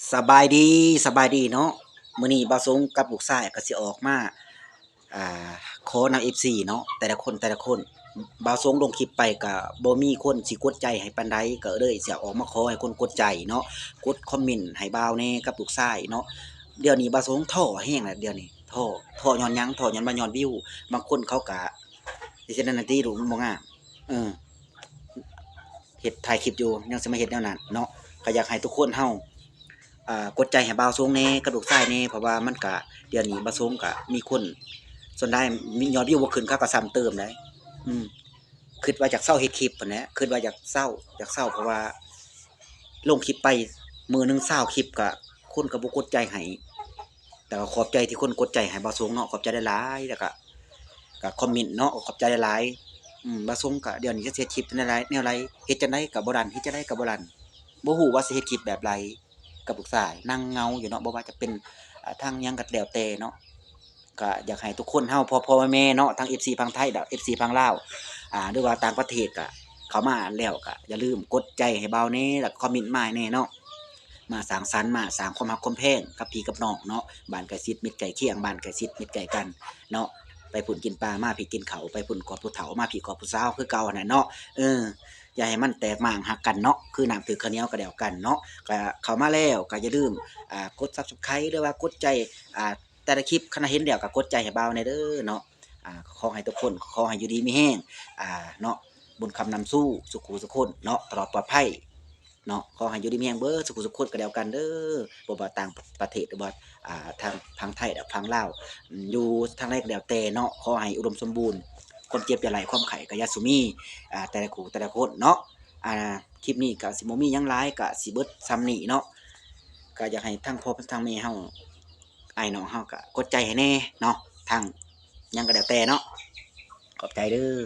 สบายดีสบายดีเนาะมื้อนี้บ่าวสงกับลูกชายก็สิออกมาอ่าขอนำ FC เนาะแต่ละคนบ่าวสงลงคลิปไปก็บ่มีคนสิกดใจให้ปานใดก็เลยสิออกมาขอให้คนกดใจเนาะกดคอมเมนต์ให้บ่าวแหน่กับลูกชายเนาะเดี๋ยวนี้บ่าวสงท้อแรงแล้วเดี๋ยวนี้ท้อย้อนหยังท้อย้อนว่าย้อนวิวบางคนเขาก็เฮ็ดจั่งนั้นน่ะติลูกมันบ่งามเออเฮ็ดถ่ายคลิปอยู่ยังสิมาเฮ็ดแนวนั้นเนาะก็อยากให้ทุกคนเฮากดใจให้บ่าวสงแหน่กับลูกชายแหน่เพราะว่ามันก็เดี๋ยวนี้บ่าวสงก็มีคนส่วนได้มียอดวิวบ่ขึ้นเขาก็ซ้ำเติมได้อืมคิดว่าอยากเซาเฮ็ดคลิปหั้นแหละคิดว่าอยากเซาเพราะว่าลงคลิปไปมื้อหนึ่ง20คลิปก็คนก็บ่กดใจให้แต่ก็ขอบใจที่คนกดใจให้บ่าวสงเนาะขอบใจหลายๆแล้วก็คอมเมนต์เนาะก็ขอบใจหลายๆบ่าวสงก็เดี๋ยวนี้จะสิเฮ็ดคลิปแนวไรเฮ็ดจั่งใดก็บ่ดันเฮ็ดจั่งใดก็บ่ดันบ่ฮู้ว่าสิเฮ็ดคลิปแบบใด กับลูกชายนั่งเหงาอยู่เนาะบ่ว่าจะเป็นทางหยังก็แล้วแต่เนาะก็อยากให้ทุกคนเฮาพ่อๆแม่ๆเนาะทั้ง FC ฝั่งไทยและ FC ฝั่งลาวหรือว่าต่างประเทศก็เข้ามาแล้วก็อย่าลืมกดใจให้เบาแหน่แล้วก็คอมเมนต์มาให้แหน่เนาะมาสร้างสรรค์มาสร้างความรักความแพงกับพี่กับน้องเนาะบ้านใกล้ชิดมิตรใกล้เคียงบ้านใกล้ชิดมิตรใกล้กันเนาะไปพุ่นกินปลามาพี่กินข้าวไปพุ่นกอดผู้เฒ่ามาพี่กอดผู้สาวคือเก่านั่นน่ะเนาะเอออย่าให้มันแตกม่างหักกันเนาะคือน้ำถือข้าวเหนียวก็แล้วกันเนาะ ก็เข้ามาแล้วก็อย่าลืมกด Subscribe หรือว่ากดใจแต่ละคลิปคันเห็นแล้วก็กดใจให้บ่าวแหน่เด้อเนาะขอให้ทุกคนขอให้อยู่ดีมีแรงเนาะบุญคำนำสู้สุขุสุขคนเนาะตลอดปลอดภัยเนาะขอให้อยู่ดีมีแรงเบิดสุขุสุขคนก็แล้วกันเด้อบ่ว่าต่างประเทศหรือว่าทางไทยและฝั่งลาวอยู่ทางใดก็แล้วแต่เนาะขอให้อุดมสมบูรณ์ความเจ็บอย่าไหลความไข้ก็อย่าสุมีแต่ละคู่แต่ละคนเนาะ อ่าคลิปนี้ก็สิบ่มีหยังหลายก็สิเบิดส่ำนี้เนาะก็อยากให้ทั้งพ่อทั้งแม่เฮาอ้ายน้องเฮาก็กดใจให้แหน่เนาะทางหยังก็แล้วแต่เนาะขอบใจเด้อ